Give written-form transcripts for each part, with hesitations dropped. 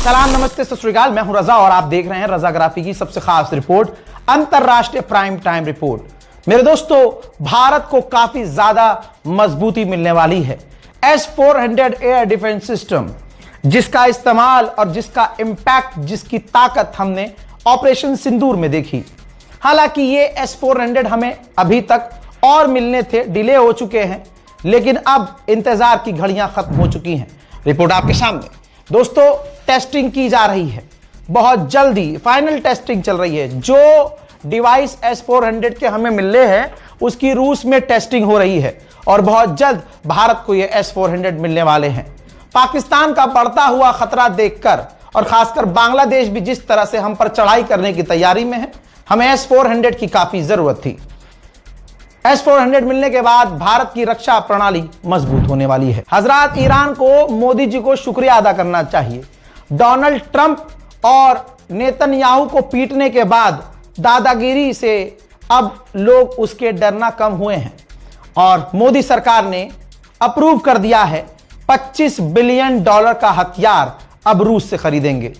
सलाम, नमस्ते, सत श्री अकाल। मैं हूं रजा और आप देख रहे हैं रजाग्राफी की सबसे खास रिपोर्ट, अंतरराष्ट्रीय प्राइम टाइम रिपोर्ट। मेरे दोस्तों, भारत को काफी ज्यादा मजबूती मिलने वाली है। S-400 एयर डिफेंस सिस्टम, जिसका इस्तेमाल और जिसका इंपैक्ट, जिसकी ताकत हमने ऑपरेशन सिंदूर में देखी। हालांकि ये S-400 हमें अभी तक और मिलने थे, डिले हो चुके हैं, लेकिन अब इंतजार की घड़ियां खत्म हो चुकी हैं। रिपोर्ट आपके सामने। दोस्तों, टेस्टिंग की जा रही है, बहुत जल्दी फाइनल टेस्टिंग चल रही है। जो डिवाइस S-400 के हमें मिलने हैं, उसकी रूस में टेस्टिंग हो रही है और बहुत जल्द भारत को ये S-400 मिलने वाले हैं। पाकिस्तान का बढ़ता हुआ खतरा देखकर और खासकर बांग्लादेश भी जिस तरह से हम पर चढ़ाई करने की तैयारी में है, हमें S-400 की काफी जरूरत थी। S-400 मिलने के बाद भारत की रक्षा प्रणाली मजबूत होने वाली है। हजरात, ईरान को मोदी जी को शुक्रिया अदा करना चाहिए। डोनाल्ड ट्रंप और नेतन्याहू को पीटने के बाद दादागिरी से अब लोग उसके डरना कम हुए हैं और मोदी सरकार ने अप्रूव कर दिया है $25 बिलियन का हथियार अब रूस से खरीदेंगे।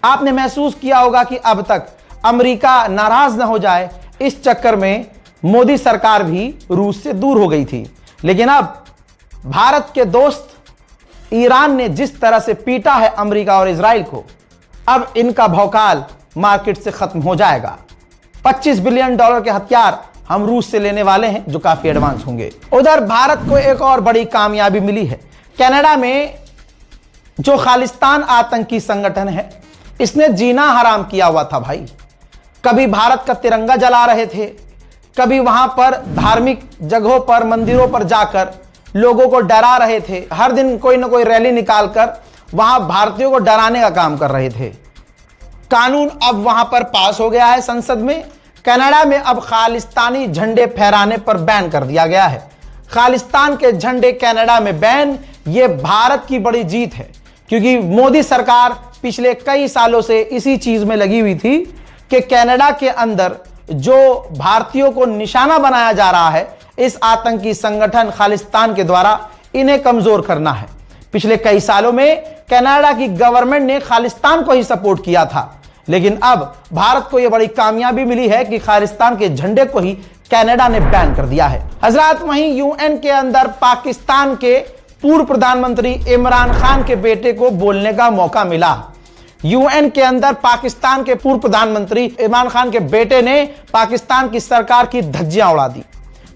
आपने महसूस किया होगा कि अब तक अमेरिका नाराज न हो जाए, इस चक्कर में मोदी सरकार भी रूस से दूर हो गई थी। लेकिन अब भारत के दोस्त ईरान ने जिस तरह से पीटा है अमेरिका और इजराइल को, अब इनका भौकाल मार्केट से खत्म हो जाएगा। $25 बिलियन के हथियार हम रूस से लेने वाले हैं, जो काफी एडवांस होंगे। उधर भारत को एक और बड़ी कामयाबी मिली है। कनाडा में जो खालिस्तान आतंकी संगठन है, इसने जीना हराम किया हुआ था भाई। कभी भारत का तिरंगा जला रहे थे, कभी वहां पर धार्मिक जगहों पर, मंदिरों पर जाकर लोगों को डरा रहे थे। हर दिन कोई ना कोई रैली निकालकर वहां भारतीयों को डराने का काम कर रहे थे। कानून अब वहां पर पास हो गया है संसद में। कनाडा में अब खालिस्तानी झंडे फहराने पर बैन कर दिया गया है। खालिस्तान के झंडे कनाडा में बैन, ये भारत की बड़ी जीत है, क्योंकि मोदी सरकार पिछले कई सालों से इसी चीज में लगी हुई थी कि कनाडा के अंदर जो भारतीयों को निशाना बनाया जा रहा है इस आतंकी संगठन खालिस्तान के द्वारा, इन्हें कमजोर करना है। पिछले कई सालों में कनाडा की गवर्नमेंट ने खालिस्तान को ही सपोर्ट किया था, लेकिन अब भारत को यह बड़ी कामयाबी मिली है कि खालिस्तान के झंडे को ही कनाडा ने बैन कर दिया है। हजरात, वहीं यूएन के अंदर पाकिस्तान के पूर्व प्रधानमंत्री इमरान खान के बेटे को बोलने का मौका मिला। यूएन के अंदर पाकिस्तान के पूर्व प्रधानमंत्री इमरान खान के बेटे ने पाकिस्तान की सरकार की धज्जियां उड़ा दी,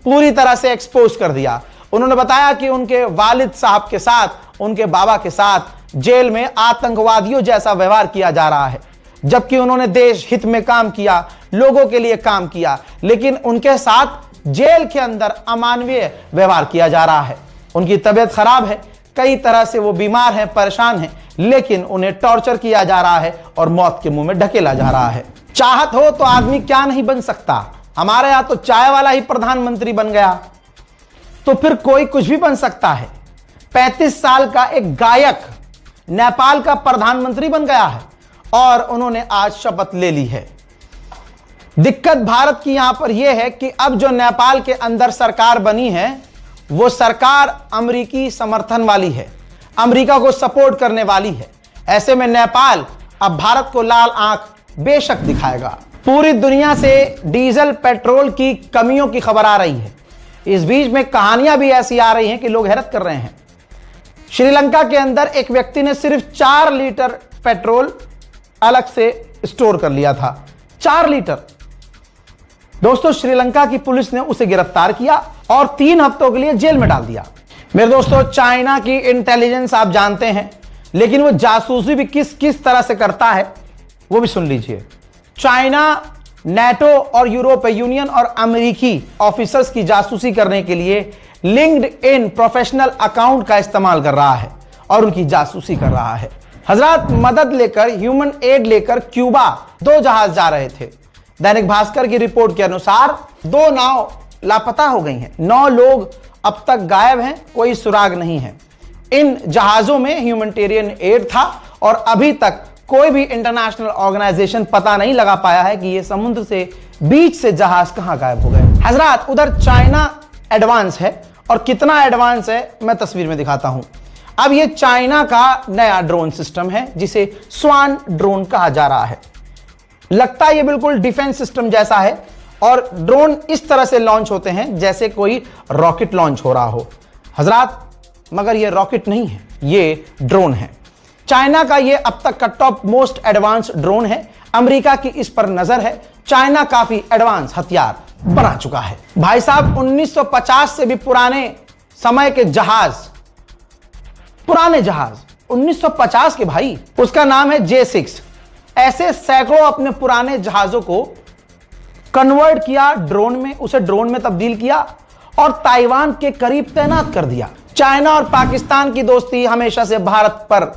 पूरी तरह से एक्सपोज कर दिया। उन्होंने बताया कि उनके वालिद साहब के साथ, उनके बाबा के साथ जेल में आतंकवादियों जैसा व्यवहार किया जा रहा है, जबकि उन्होंने देश हित में काम किया, लोगों के लिए काम किया, लेकिन उनके साथ जेल के अंदर अमानवीय व्यवहार किया जा रहा है। उनकी तबीयत खराब है, कई तरह से वो बीमार हैं, परेशान हैं, लेकिन उन्हें टॉर्चर किया जा रहा है और मौत के मुंह में ढकेला जा रहा है। चाहत हो तो आदमी क्या नहीं बन सकता। हमारे यहां तो चाय वाला ही प्रधानमंत्री बन गया, तो फिर कोई कुछ भी बन सकता है। 35 साल का एक गायक नेपाल का प्रधानमंत्री बन गया है और उन्होंने आज शपथ ले ली है। दिक्कत भारत की यहां पर यह है कि अब जो नेपाल के अंदर सरकार बनी है, वो सरकार अमेरिकी समर्थन वाली है, अमेरिका को सपोर्ट करने वाली है। ऐसे में नेपाल अब भारत को लाल आंख बेशक दिखाएगा। पूरी दुनिया से डीजल पेट्रोल की कमियों की खबर आ रही है। इस बीच में कहानियां भी ऐसी आ रही हैं कि लोग हैरत कर रहे हैं। श्रीलंका के अंदर एक व्यक्ति ने सिर्फ 4 लीटर पेट्रोल अलग से स्टोर कर लिया था। 4 लीटर। दोस्तों, श्रीलंका की पुलिस ने उसे गिरफ्तार किया और 3 हफ्तों के लिए जेल में डाल दिया। मेरे दोस्तों, चाइना की इंटेलिजेंस आप जानते हैं, लेकिन वो जासूसी भी किस किस तरह से करता है वो भी सुन लीजिए। चाइना नेटो और यूरोपीय यूनियन और अमेरिकी ऑफिसर्स की जासूसी करने के लिए लिंक्ड इन प्रोफेशनल अकाउंट का इस्तेमाल कर रहा है और उनकी जासूसी कर रहा है। हजरात, मदद लेकर, ह्यूमन एड लेकर क्यूबा 2 जहाज जा रहे थे। दैनिक भास्कर की रिपोर्ट के अनुसार 2 नाव लापता हो गई हैं। 9 लोग अब तक गायब हैं, कोई सुराग नहीं है। इन जहाजों में ह्यूमैनिटेरियन एड था और अभी तक कोई भी इंटरनेशनल ऑर्गेनाइजेशन पता नहीं लगा पाया है कि ये समुद्र से बीच से जहाज कहां गायब हो गए। हजरात, उधर चाइना एडवांस है और कितना एडवांस है मैं तस्वीर में दिखाता हूं। अब ये चाइना का नया ड्रोन सिस्टम है जिसे स्वान ड्रोन कहा जा रहा है। लगता है ये बिल्कुल डिफेंस सिस्टम जैसा है और ड्रोन इस तरह से लॉन्च होते हैं जैसे कोई रॉकेट लॉन्च हो रहा हो। हजरात, मगर ये रॉकेट नहीं है, ये ड्रोन है। चाइना का ये अब तक का टॉप मोस्ट एडवांस ड्रोन है। अमेरिका की इस पर नजर है। चाइना काफी एडवांस हथियार बना चुका है। भाई साहब, 1950 से भी पुराने समय के जहाज, पुराने जहाज 1950 के भाई, उसका नाम है J6। ऐसे सैकड़ों अपने पुराने जहाजों को कन्वर्ट किया ड्रोन में, उसे ड्रोन में तब्दील किया और ताइवान के करीब तैनात कर दिया। चाइना और पाकिस्तान की दोस्ती हमेशा से भारत पर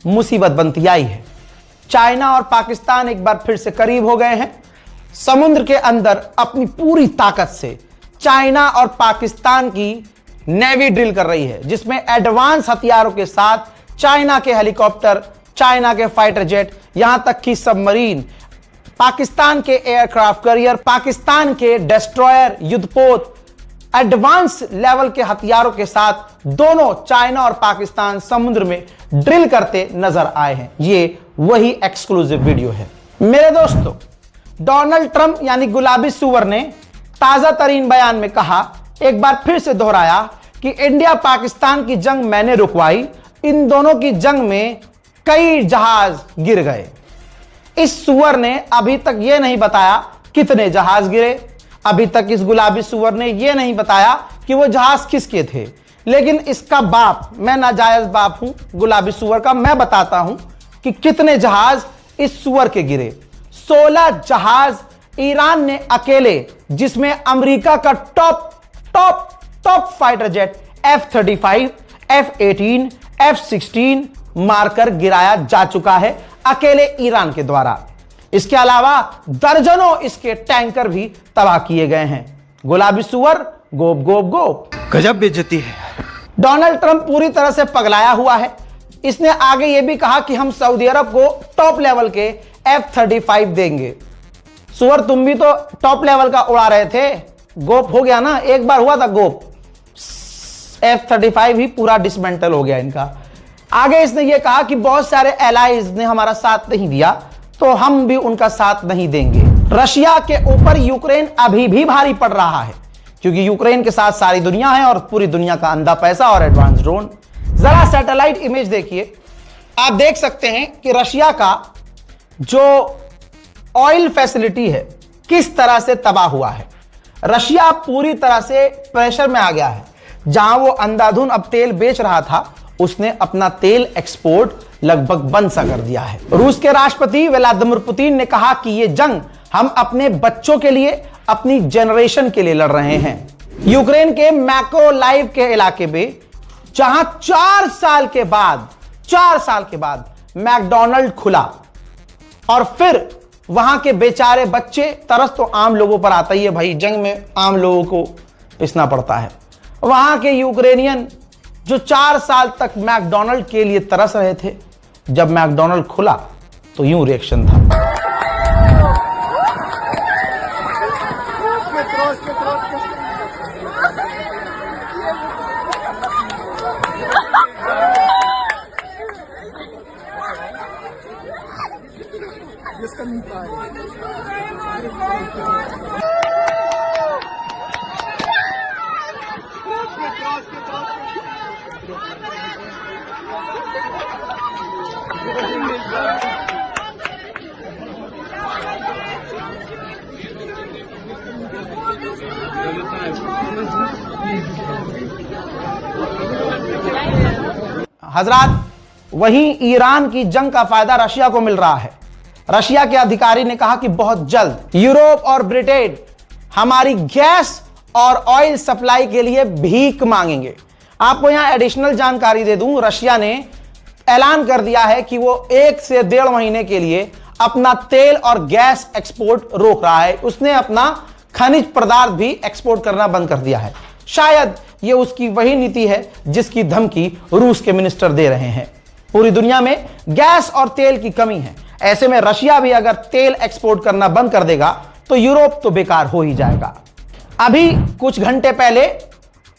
मुसीबत बनती आई है। चाइना और पाकिस्तान एक बार फिर से करीब हो गए हैं। समुद्र के अंदर अपनी पूरी ताकत से चाइना और पाकिस्तान की नेवी ड्रिल कर रही है, जिसमें एडवांस हथियारों के साथ चाइना के हेलीकॉप्टर, चाइना के फाइटर जेट, यहां तक कि सबमरीन, पाकिस्तान के एयरक्राफ्ट कैरियर, पाकिस्तान के डिस्ट्रॉयर, युद्धपोत, एडवांस लेवल के हथियारों के साथ दोनों चाइना और पाकिस्तान समुद्र में ड्रिल करते नजर आए हैं। ये वही एक्सक्लूसिव वीडियो है। मेरे दोस्तों, डोनाल्ड ट्रंप यानी गुलाबी सुअर ने ताजा तरीन बयान में कहा, एक बार फिर से दोहराया कि इंडिया पाकिस्तान की जंग मैंने रुकवाई। इन दोनों की जंग में कई जहाज गिर गए। इस सुअर ने अभी तक यह नहीं बताया कितने जहाज गिरे। अभी तक इस गुलाबी सुअर ने यह नहीं बताया कि वो जहाज किसके थे। लेकिन इसका बाप, मैं नाजायज बाप हूं गुलाबी सुअर का, मैं बताता हूं कि कितने जहाज इस सुअर के गिरे। 16 जहाज ईरान ने अकेले, जिसमें अमेरिका का top fighter jet F-35, F-18, F-16 मारकर गिराया जा चुका है अकेले ईरान के द्वारा। इसके अलावा दर्जनों इसके टैंकर भी तबाह किए गए हैं। गुलाबी सुअर गोप गोप गोप, गजब बेइज्जती है। डोनाल्ड ट्रंप पूरी तरह से पगलाया हुआ है। इसने आगे यह भी कहा कि हम सऊदी अरब को टॉप लेवल के F-35 देंगे। सुअर, तुम भी तो टॉप लेवल का उड़ा रहे थे, गोप हो गया ना, एक बार हुआ था गोप। F-35 ही पूरा डिसमेंटल हो गया इनका। आगे इसने यह कहा कि बहुत सारे एलाइज ने हमारा साथ नहीं दिया, तो हम भी उनका साथ नहीं देंगे। रशिया के ऊपर यूक्रेन अभी भी भारी पड़ रहा है, क्योंकि यूक्रेन के साथ सारी दुनिया है और पूरी दुनिया का अंधा पैसा और एडवांस ड्रोन। जरा सैटेलाइट इमेज देखिए, आप देख सकते हैं कि रशिया का जो ऑयल फैसिलिटी है किस तरह से तबाह हुआ है। रशिया पूरी तरह से प्रेशर में आ गया है। जहां वो अंधाधुन अब तेल बेच रहा था, उसने अपना तेल एक्सपोर्ट लगभग बंद सा कर दिया है। रूस के राष्ट्रपति व्लादिमीर पुतिन ने कहा कि यह जंग हम अपने बच्चों के लिए, अपनी जनरेशन के लिए लड़ रहे हैं। यूक्रेन के मैकोलाइव के इलाके में, जहां 4 साल के बाद मैकडॉनल्ड खुला और फिर वहां के बेचारे बच्चे, तरस तो आम लोगों पर आता ही है भाई, जंग में आम लोगों को पिसना पड़ता है। वहां के यूक्रेनियन जो 4 साल तक मैकडॉनल्ड के लिए तरस रहे थे, जब मैकडॉनल्ड खुला तो यूं रिएक्शन था। हजरात, वहीं ईरान की जंग का फायदा रशिया को मिल रहा है। रशिया के अधिकारी ने कहा कि बहुत जल्द यूरोप और ब्रिटेन हमारी गैस और ऑयल सप्लाई के लिए भीख मांगेंगे। आपको यहां एडिशनल जानकारी दे दूं, रशिया ने ऐलान कर दिया है कि वो 1 से 1.5 महीने के लिए अपना तेल और गैस एक्सपोर्ट रोक रहा है। उसने अपना खनिज पदार्थ भी एक्सपोर्ट करना बंद कर दिया है। शायद ये उसकी वही नीति है जिसकी धमकी रूस के मिनिस्टर दे रहे हैं। पूरी दुनिया में गैस और तेल की कमी है। ऐसे में रशिया भी अगर तेल एक्सपोर्ट करना बंद कर देगा तो यूरोप तो बेकार हो ही जाएगा। अभी कुछ घंटे पहले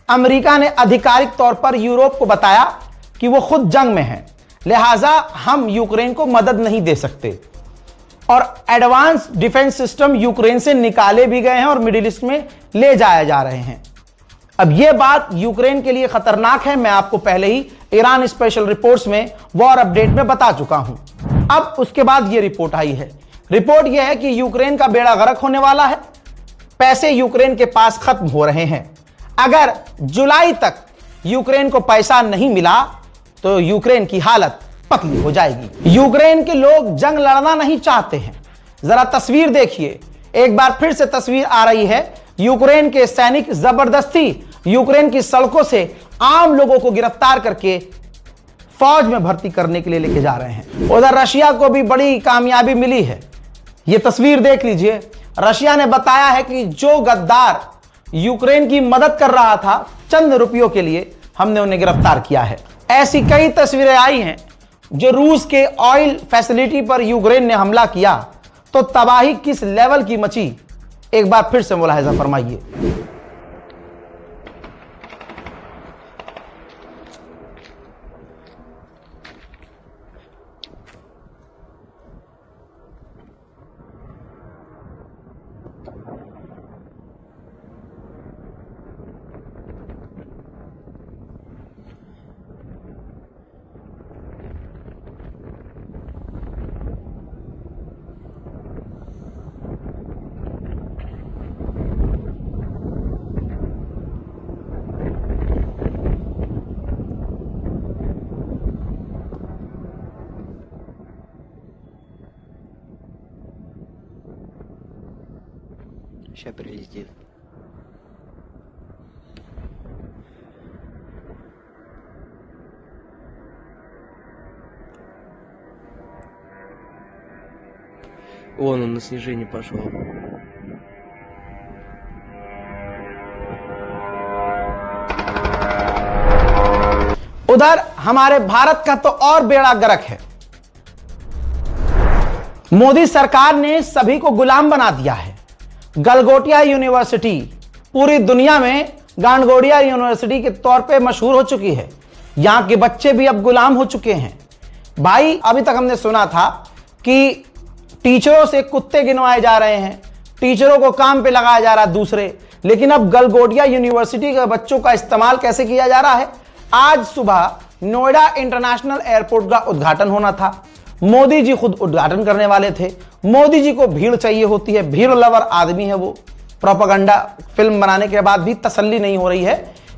अमेरिका ने आधिकारिक तौर पर यूरोप को बताया कि वो खुद जंग में हैं, लिहाजा हम यूक्रेन को मदद नहीं दे सकते। और एडवांस डिफेंस सिस्टम यूक्रेन से निकाले भी गए हैं और मिडिल ईस्ट में ले जाए जा रहे हैं। अब यह बात यूक्रेन के लिए खतरनाक है, मैं आपको पहले ही ईरान स्पेशल रिपोर्ट्स में वॉर अपडेट में बता चुका हूं। अब उसके बाद यह रिपोर्ट आई है। रिपोर्ट यह है कि यूक्रेन का बेड़ा गर्क होने वाला है, पैसे यूक्रेन के पास खत्म हो रहे हैं। अगर जुलाई तक यूक्रेन को पैसा नहीं मिला तो यूक्रेन की हालत पतली हो जाएगी। यूक्रेन के लोग जंग लड़ना नहीं चाहते हैं। जरा तस्वीर देखिए, एक बार फिर से तस्वीर आ रही है। यूक्रेन के सैनिक जबरदस्ती यूक्रेन की सड़कों से आम लोगों को गिरफ्तार करके फौज में भर्ती करने के लिए लेके जा रहे हैं। उधर रशिया को भी बड़ी कामयाबी मिली है। यह तस्वीर देख लीजिए। रशिया ने बताया है कि जो गद्दार यूक्रेन की मदद कर रहा था चंद रुपयों के लिए, हमने उन्हें गिरफ्तार किया है। ऐसी कई तस्वीरें आई हैं। जो रूस के ऑयल फैसिलिटी पर यूक्रेन ने हमला किया तो तबाही किस लेवल की मची, एक बार फिर से मुलाहिजा फरमाइए। Сейчас прилетит. Вон он на снижение пошел. उधर हमारे भारत का तो और बेड़ा गर्क है। मोदी सरकार ने सभी को गुलाम बना दिया है। गलगोटिया यूनिवर्सिटी पूरी दुनिया में गांडगोड़िया यूनिवर्सिटी के तौर पे मशहूर हो चुकी है। यहां के बच्चे भी अब गुलाम हो चुके हैं। भाई, अभी तक हमने सुना था कि टीचरों से कुत्ते गिनवाए जा रहे हैं, टीचरों को काम पे लगाया जा रहा है दूसरे, लेकिन अब गलगोटिया यूनिवर्सिटी के बच्चों का इस्तेमाल कैसे किया जा रहा है। आज सुबह नोएडा इंटरनेशनल एयरपोर्ट का उद्घाटन होना था। मोदी जी खुद उद्घाटन करने वाले थे। मोदी जी को भीड़ चाहिए होती है, भीड़ लवर आदमी है वो। प्रोपेगेंडा फिल्म बनाने के बाद भी तसल्ली नहीं हो रही है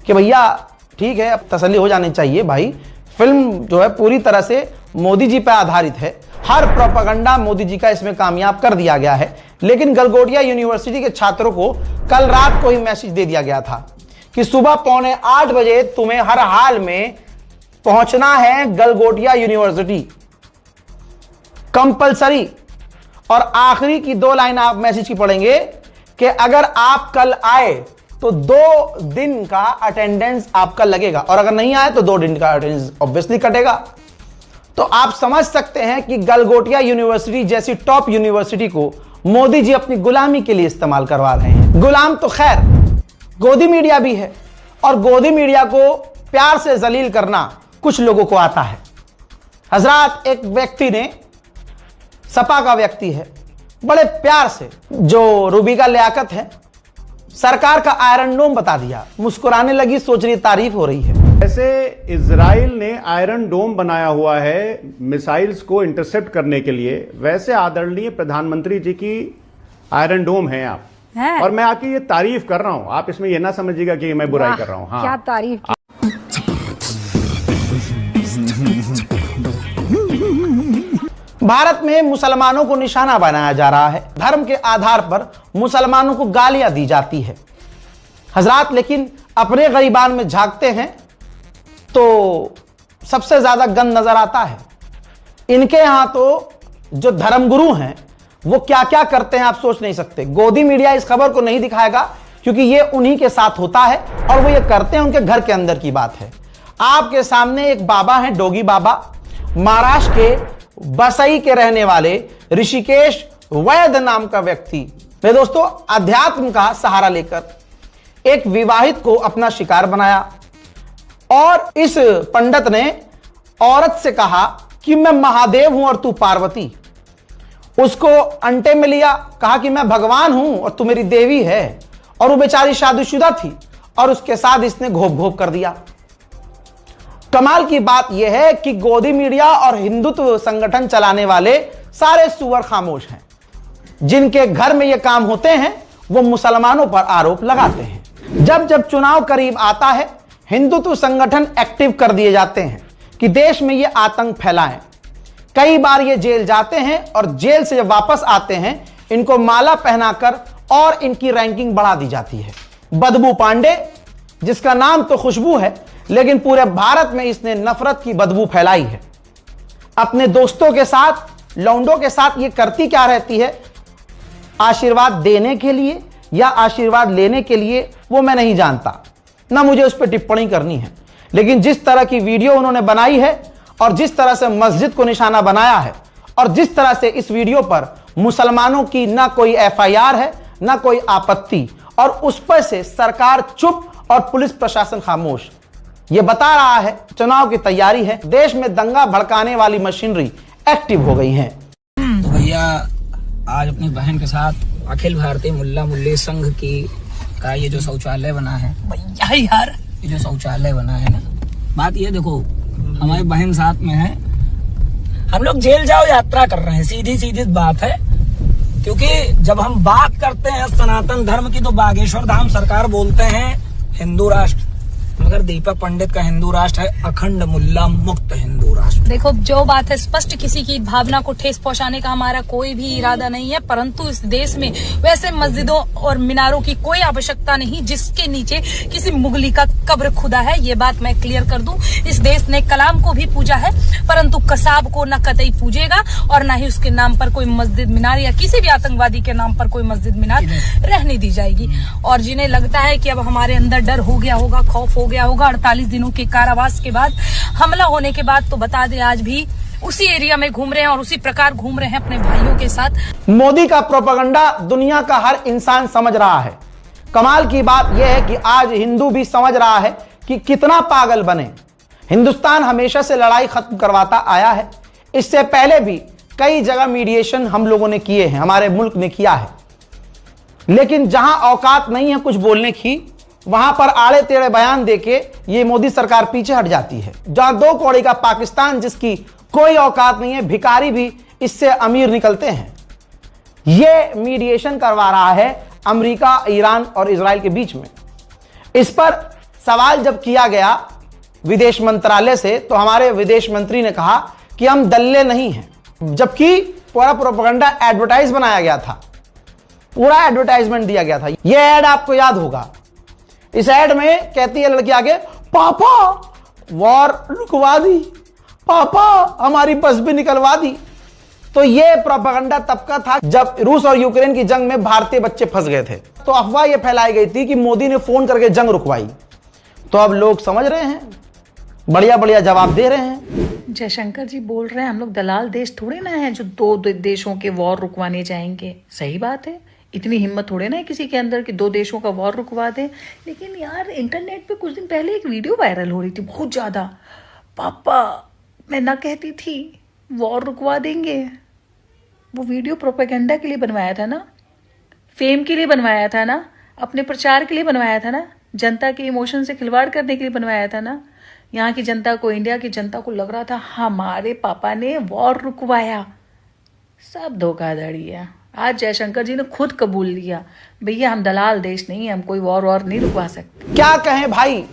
कि भैया ठीक है, अब तसल्ली हो जानी चाहिए भाई। फिल्म जो है पूरी तरह से मोदी जी पर आधारित है। हर प्रोपेगेंडा मोदी जी का इसमें कामयाब कर दिया गया है। लेकिन गलगोटिया यूनिवर्सिटी के छात्रों को कल रात को ही मैसेज दे दिया गया था कि सुबह 7:45 बजे तुम्हें हर हाल में पहुंचना है गलगोटिया यूनिवर्सिटी, कंपलसरी। और आखिरी की 2 लाइन आप मैसेज की पढ़ेंगे कि अगर आप कल आए तो 2 दिन का अटेंडेंस आपका लगेगा, और अगर नहीं आए तो 2 दिन का अटेंडेंस ऑब्वियसली कटेगा। तो आप समझ सकते हैं कि गलगोटिया यूनिवर्सिटी जैसी टॉप यूनिवर्सिटी को मोदी जी अपनी गुलामी के लिए इस्तेमाल करवा रहे हैं। गुलाम तो खैर गोदी मीडिया भी है, और गोदी मीडिया को प्यार से जलील करना कुछ लोगों को आता है। हजरात, एक व्यक्ति ने, सपा का व्यक्ति है, बड़े प्यार से, जो रूबिका लियाकत है, सरकार का आयरन डोम बता दिया। मुस्कुराने लगी, सोच रही तारीफ हो रही है। वैसे इजराइल ने आयरन डोम बनाया हुआ है मिसाइल्स को इंटरसेप्ट करने के लिए, वैसे आदरणीय प्रधानमंत्री जी की आयरन डोम है आप है? और मैं आपकी ये तारीफ कर रहा हूं, आप इसमें ये ना समझिएगा कि मैं बुराई कर रहा हूं। हाँ, क्या तारीफ। भारत में मुसलमानों को निशाना बनाया जा रहा है। धर्म के आधार पर मुसलमानों को गालियां दी जाती है। हजरात, लेकिन अपने गरीबान में झांकते हैं तो सबसे ज्यादा गंद नजर आता है। इनके यहां तो जो धर्मगुरु हैं वो क्या क्या करते हैं आप सोच नहीं सकते। गोदी मीडिया इस खबर को नहीं दिखाएगा क्योंकि ये उन्हीं के साथ होता है और वो ये करते हैं उनके घर के अंदर की बात है। आपके सामने एक बाबा हैं, डोगी बाबा, महाराष्ट्र के बसई के रहने वाले ऋषिकेश वैद्य नाम का व्यक्ति। मेरे दोस्तों, अध्यात्म का सहारा लेकर एक विवाहित को अपना शिकार बनाया और इस पंडित ने औरत से कहा कि मैं महादेव हूं और तू पार्वती। उसको अंटे में लिया, कहा कि मैं भगवान हूं और तू मेरी देवी है। और वो बेचारी शादीशुदा थी और उसके साथ इसने घोप घोप कर दिया। कमाल की बात यह है कि गोदी मीडिया और हिंदुत्व संगठन चलाने वाले सारे सुअर खामोश हैं। जिनके घर में यह काम होते हैं वो मुसलमानों पर आरोप लगाते हैं। जब जब चुनाव करीब आता है, हिंदुत्व संगठन एक्टिव कर दिए जाते हैं कि देश में ये आतंक फैलाएं। कई बार ये जेल जाते हैं और जेल से जब वापस आते हैं, इनको माला पहनाकर और इनकी रैंकिंग बढ़ा दी जाती है। बदबू पांडे, जिसका नाम तो खुशबू है, लेकिन पूरे भारत में इसने नफरत की बदबू फैलाई है। अपने दोस्तों के साथ, लौंडों के साथ ये करती क्या रहती है, आशीर्वाद देने के लिए या आशीर्वाद लेने के लिए, वो मैं नहीं जानता, ना मुझे उस पर टिप्पणी करनी है। लेकिन जिस तरह की वीडियो उन्होंने बनाई है और जिस तरह से मस्जिद को निशाना बनाया है और जिस तरह से इस वीडियो पर मुसलमानों की ना कोई एफआईआर है, ना कोई आपत्ति, और उस पर से सरकार चुप और पुलिस प्रशासन खामोश, यह बता रहा है चुनाव की तैयारी है। देश में दंगा भड़काने वाली मशीनरी एक्टिव हो गई है। तो भैया आज अपनी बहन के साथ अखिल भारतीय मुल्ला मुल्ली संघ का ये जो शौचालय बना है, भैया यार ये जो शौचालय बना है ना, बात ये देखो, हमारी बहन साथ में है, हम लोग जेल जाओ यात्रा कर रहे हैं, सीधी सीधी बात है। क्योंकि जब हम बात करते हैं सनातन धर्म की तो बागेश्वर धाम सरकार बोलते हैं हिंदू राष्ट्र, मगर दीपक पंडित का हिंदू राष्ट्र है अखंड मुल्ला मुक्त हिंदू राष्ट्र। देखो जो बात है स्पष्ट, किसी की भावना को ठेस पहुंचाने का हमारा कोई भी इरादा नहीं है, परंतु इस देश में वैसे मस्जिदों और मीनारों की कोई आवश्यकता नहीं जिसके नीचे किसी मुगली का कब्र खुदा है। ये बात मैं क्लियर कर दूं। इस देश ने कलाम को भी पूजा है, परंतु कसाब को न कतई पूजेगा और न ही उसके नाम पर कोई मस्जिद मीनार या किसी भी आतंकवादी के नाम पर कोई मस्जिद मीनार रहने दी जाएगी। और जिन्हें लगता है कि अब हमारे अंदर डर हो गया होगा, खौफ हो गया होगा 48 दिनों के कारावास के बाद, हमला होने के बाद, तो बता दें आज भी उसी एरिया में घूम रहे हैं और उसी प्रकार घूम रहे हैं अपने भाइयों के साथ। मोदी का प्रोपेगेंडा दुनिया का हर इंसान समझ रहा है। कमाल की बात यह है कि आज हिंदू भी समझ रहा है कि कितना पागल बने। हिंदुस्तान हमेशा से लड़ाई खत्म करवाता आया है। इससे पहले भी कई जगह मीडिएशन हम लोगों ने किए हैं, हमारे मुल्क ने किया है, लेकिन जहां औकात नहीं है कुछ बोलने की, वहां पर आड़े टेढ़े बयान देके ये मोदी सरकार पीछे हट जाती है। जहां दो कौड़ी का पाकिस्तान जिसकी कोई औकात नहीं है, भिखारी भी इससे अमीर निकलते हैं, ये मीडिएशन करवा रहा है अमेरिका, ईरान और इजराइल के बीच में। इस पर सवाल जब किया गया विदेश मंत्रालय से, तो हमारे विदेश मंत्री ने कहा कि हम दल्ले नहीं हैं, जबकि पूरा प्रोपेगेंडा एडवर्टाइज बनाया गया था, पूरा एडवर्टाइजमेंट दिया गया था। यह एड आपको याद होगा। इस एड में कहती है लड़की आगे, पापा वॉर रुकवा दी, पापा हमारी बस भी निकलवा दी। तो यह प्रोपेगेंडा तब का था जब रूस और यूक्रेन की जंग में भारतीय बच्चे फंस गए थे, तो अफवाह यह फैलाई गई थी कि मोदी ने फोन करके जंग रुकवाई। तो अब लोग समझ रहे हैं, बढ़िया बढ़िया जवाब दे रहे हैं। जयशंकर जी बोल रहे हैं हम लोग दलाल देश थोड़े ना है जो दो देशों के वॉर रुकवाने जाएंगे। सही बात है, इतनी हिम्मत थोड़े ना है किसी के अंदर कि दो देशों का वॉर रुकवा दे। लेकिन यार इंटरनेट पे कुछ दिन पहले एक वीडियो वायरल हो रही थी बहुत ज्यादा, पापा मैं ना कहती थी वॉर रुकवा देंगे। वो वीडियो प्रोपेगेंडा के लिए बनवाया था ना, फेम के लिए बनवाया था ना, अपने प्रचार के लिए बनवाया था ना, जनता के इमोशन से खिलवाड़ करने के लिए बनवाया था ना। यहाँ की जनता को, इंडिया की जनता को लग रहा था हमारे पापा ने वॉर रुकवाया। सब धोखाधड़ी है। आज जयशंकर जी ने खुद कबूल लिया, भैया हम दलाल देश नहीं है, हम कोई वॉर नहीं रुकवा सकते। क्या कहें भाई,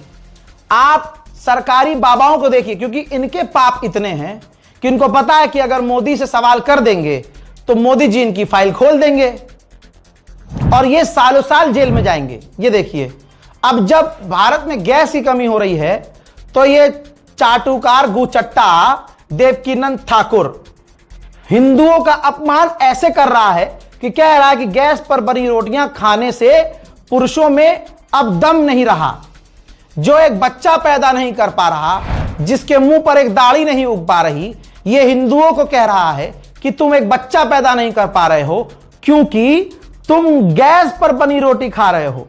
आप सरकारी बाबाओं को देखिए, क्योंकि इनके पाप इतने हैं कि इनको पता है कि अगर मोदी से सवाल कर देंगे तो मोदी जी इनकी फाइल खोल देंगे और ये सालों साल जेल में जाएंगे। ये देखिए, अब जब भारत में गैस की कमी हो रही है तो ये चाटुकार गुचट्टा देवकीनंद ठाकुर हिंदुओं का अपमान ऐसे कर रहा है कि कह रहा है कि गैस पर बनी रोटियां खाने से पुरुषों में अब दम नहीं रहा। जो एक बच्चा पैदा नहीं कर पा रहा, जिसके मुंह पर एक दाढ़ी नहीं उग पा रही, ये हिंदुओं को कह रहा है कि तुम एक बच्चा पैदा नहीं कर पा रहे हो क्योंकि तुम गैस पर बनी रोटी खा रहे हो।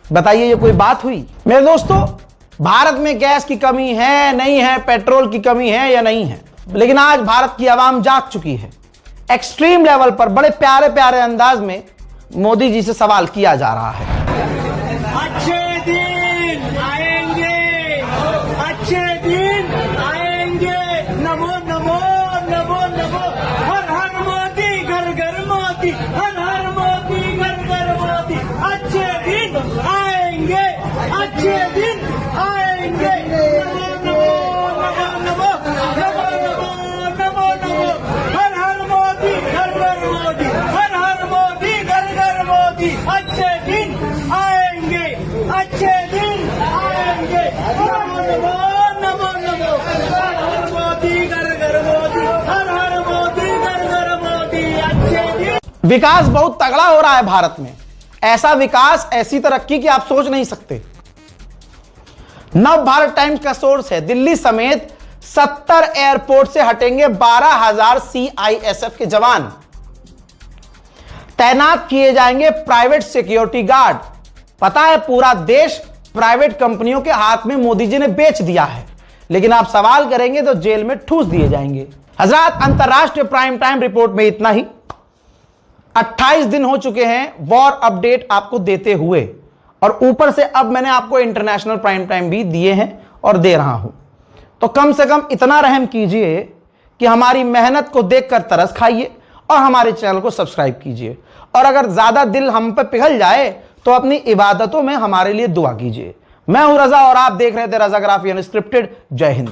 बताइए ये कोई बात हुई? मेरे दोस्तों, भारत में गैस की कमी है नहीं है, पेट्रोल की कमी है या नहीं है, लेकिन आज भारत की आवाम जाग चुकी है। एक्सट्रीम लेवल पर बड़े प्यारे प्यारे अंदाज में मोदी जी से सवाल किया जा रहा है। अच्छे दिन आएंगे, अच्छे दिन आएंगे, नमो नमो नमो नमो, हर हर मोदी, घर घर मोदी, हर हर मोदी, घर घर मोदी। अच्छे दिन आएंगे, अच्छे दिन आएंगे, नमो नमो नमो नमो नमो नमो नमो, हर हर मोदी, घर घर मोदी, हर हर मोदी, घर घर मोदी। अच्छे दिन आएंगे, अच्छे दिन आएंगे, नमो नमो नमो नमो, हर हर मोदी, घर घर मोदी, हर हर मोदी, घर घर मोदी। अच्छे दिन। विकास बहुत तगड़ा हो रहा है भारत में, ऐसा विकास, ऐसी तरक्की कि आप सोच नहीं सकते। नव भारत टाइम्स का सोर्स है, दिल्ली समेत 70 एयरपोर्ट से हटेंगे 12,000 CISF के जवान, तैनात किए जाएंगे प्राइवेट सिक्योरिटी गार्ड। पता है पूरा देश प्राइवेट कंपनियों के हाथ में मोदी जी ने बेच दिया है, लेकिन आप सवाल करेंगे तो जेल में ठूस दिए जाएंगे। हजरात, अंतरराष्ट्रीय प्राइम टाइम रिपोर्ट में इतना ही। 28 दिन हो चुके हैं वॉर अपडेट आपको देते हुए, और ऊपर से अब मैंने आपको इंटरनेशनल प्राइम टाइम भी दिए हैं और दे रहा हूं। तो कम से कम इतना रहम कीजिए कि हमारी मेहनत को देखकर तरस खाइए और हमारे चैनल को सब्सक्राइब कीजिए। और अगर ज्यादा दिल हम पे पिघल जाए तो अपनी इबादतों में हमारे लिए दुआ कीजिए। मैं हूं रजा और आप देख रहे थे रजाग्राफी अनस्क्रिप्टेड। जय हिंद।